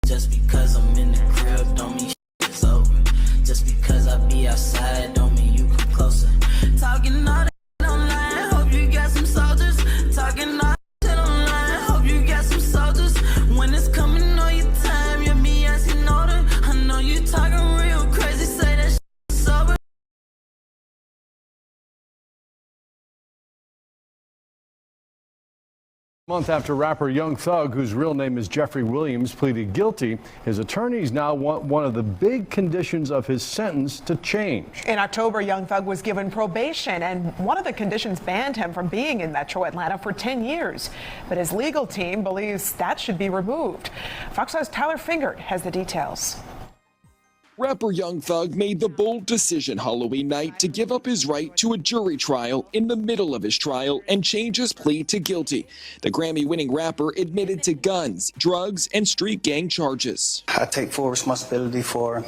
Just because I'm in the crib don't mean it's over. Just because I be outside don't mean you come closer. Talking all that online, hope you got some soldiers. Talking all that online, hope you got some soldiers. When it's coming on your time, you'll be asking older. I know you talking real crazy, say that shit's sober. Month after rapper Young Thug, whose real name is Jeffrey Williams, pleaded guilty, his attorneys now want one of the big conditions of his sentence to change. In October, Young Thug was given probation, and one of the conditions banned him from being in Metro Atlanta for 10 years. But his legal team believes that should be removed. Fox 5's Tyler Fingert has the details. Rapper Young Thug made the bold decision Halloween night to give up his right to a jury trial in the middle of his trial and change his plea to guilty. The Grammy-winning rapper admitted to guns, drugs, and street gang charges. I take full responsibility for,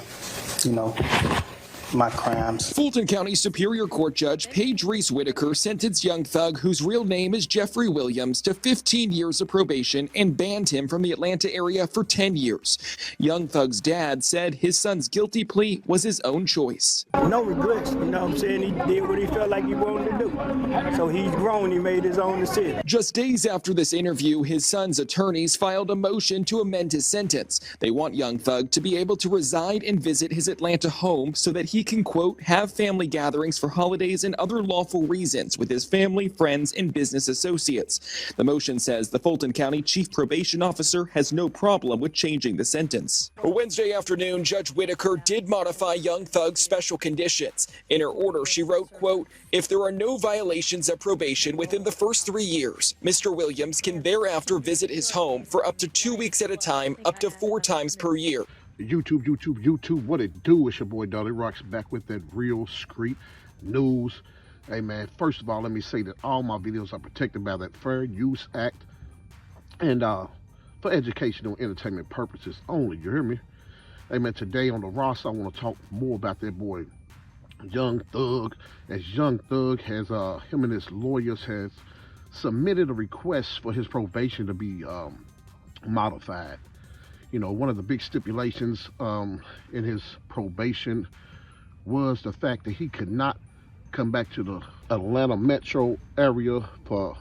my crimes. Fulton County Superior Court Judge Paige Reese Whitaker sentenced Young Thug, whose real name is Jeffrey Williams, to 15 years of probation and banned him from the Atlanta area for 10 years. Young Thug's dad said his son's guilty plea was his own choice. No regrets, you know what I'm saying? He did what he felt like he wanted to do. So he's grown, he made his own decision. Just days after this interview, his son's attorneys filed a motion to amend his sentence. They want Young Thug to be able to reside and visit his Atlanta home so that he can, quote, have family gatherings for holidays and other lawful reasons with his family, friends, and business associates. The motion says the Fulton County Chief Probation Officer has no problem with changing the sentence. Wednesday afternoon, Judge Whitaker did modify Young Thug's special conditions. In her order, she wrote, quote, if there are no violations of probation within the first 3 years, Mr. Williams can thereafter visit his home for up to 2 weeks at a time, up to 4 times per year. YouTube, what it do? It's your boy Dolly Rocks back with that real street news. Hey man, first of all, let me say that all my videos are protected by that Fair Use Act and for educational and entertainment purposes only, you hear me? Hey man, today on the Ross, I want to talk more about that boy Young Thug, as Young Thug has him and his lawyers has submitted a request for his probation to be modified. You know, one of the big stipulations in his probation was the fact that he could not come back to the Atlanta metro area for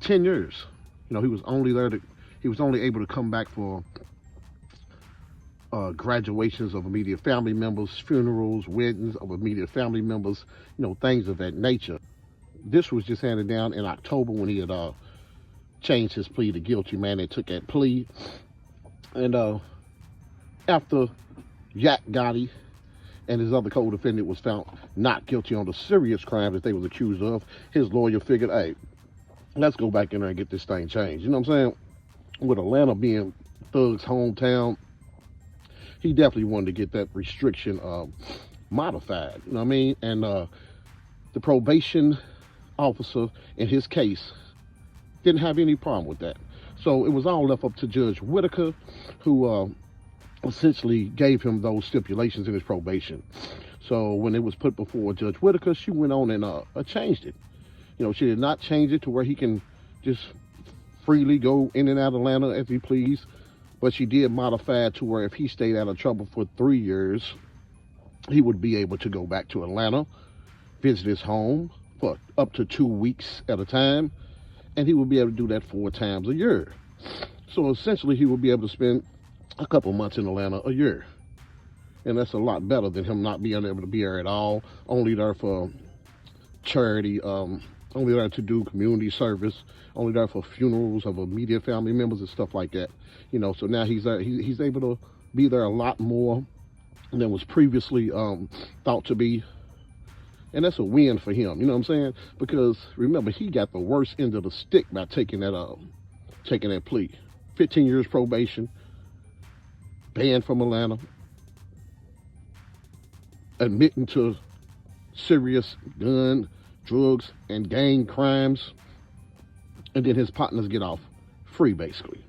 10 years. You know, he was only able to come back for graduations of immediate family members, funerals, weddings of immediate family members, you know, things of that nature. This was just handed down in October when he had changed his plea to guilty, man. They took that plea. And after Yak Gotti and his other co-defendant was found not guilty on the serious crime that they was accused of, his lawyer figured, hey, let's go back in there and get this thing changed. You know what I'm saying? With Atlanta being Thug's hometown, he definitely wanted to get that restriction modified. You know what I mean? And the probation officer in his case didn't have any problem with that. So it was all left up to Judge Whitaker, who essentially gave him those stipulations in his probation. So when it was put before Judge Whitaker, she went on and changed it. You know, she did not change it to where he can just freely go in and out of Atlanta as he please, but she did modify it to where if he stayed out of trouble for 3 years, he would be able to go back to Atlanta, visit his home for up to 2 weeks at a time, and he would be able to do that 4 times a year. So essentially, he would be able to spend a couple months in Atlanta a year. And that's a lot better than him not being able to be there at all, only there for charity, only there to do community service, only there for funerals of immediate family members and stuff like that. You know, so now he's able to be there a lot more than was previously thought to be. And that's a win for him, you know what I'm saying? Because remember, he got the worst end of the stick by taking that plea. 15 years probation, banned from Atlanta, admitting to serious gun, drugs, and gang crimes, and then his partners get off free, basically.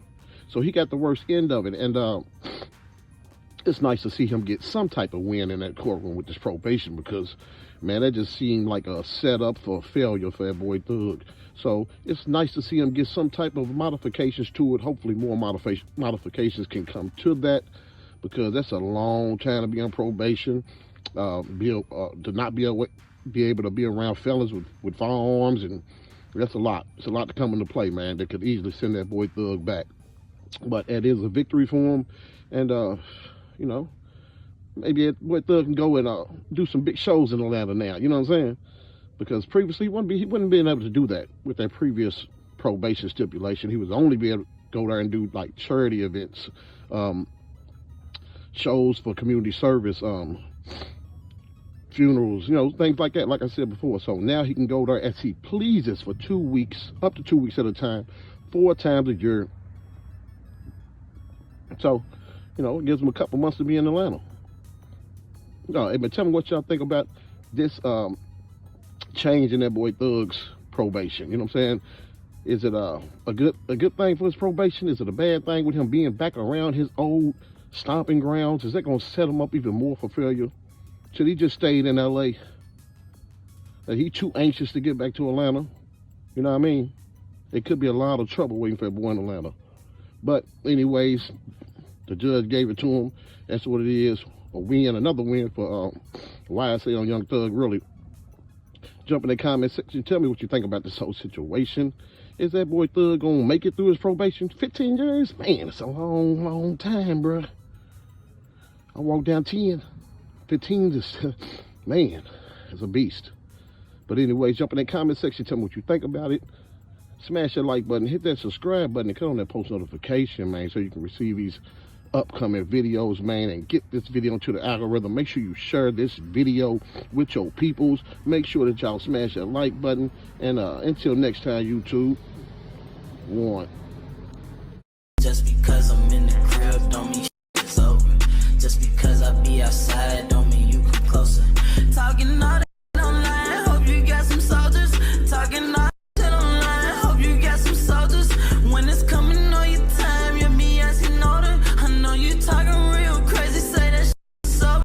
So he got the worst end of it, and it's nice to see him get some type of win in that courtroom with this probation, because man, that just seemed like a setup for failure for that boy Thug. So it's nice to see him get some type of modifications to it. Hopefully more modifications can come to that, because that's a long time to be on probation, to not be able to be around fellas with firearms, and that's a lot. It's a lot to come into play, man. That could easily send that boy Thug back. But it is a victory for him, and you know, maybe that boy Thug can go and do some big shows in Atlanta now. You know what I'm saying? Because previously he wouldn't been able to do that with that previous probation stipulation. He was only be able to go there and do like charity events, shows for community service, funerals, you know, things like that, like I said before. So now he can go there as he pleases for 2 weeks, up to 2 weeks at a time, 4 times a year. So, you know, it gives him a couple months to be in Atlanta. No, but tell me what y'all think about this change in that boy Thug's probation. You know what I'm saying? Is it a good thing for his probation? Is it a bad thing with him being back around his old stomping grounds? Is that going to set him up even more for failure? Should he just stayed in LA? That he too anxious to get back to Atlanta? You know what I mean? It could be a lot of trouble waiting for that boy in Atlanta. But anyways, the judge gave it to him. That's what it is. A win, another win for YSA on Young Thug, really. Jump in the comment section. Tell me what you think about this whole situation. Is that boy Thug gonna make it through his probation? 15 years? Man, it's a long, long time, bruh. I walked down 10. 15 is, man, it's a beast. But anyways, jump in that comment section. Tell me what you think about it. Smash that like button. Hit that subscribe button and click on that post notification, man, so you can receive these upcoming videos, man, and get this video into the algorithm. Make sure you share this video with your peoples. Make sure that y'all smash that like button. And until next time, YouTube, one. Just because I'm in the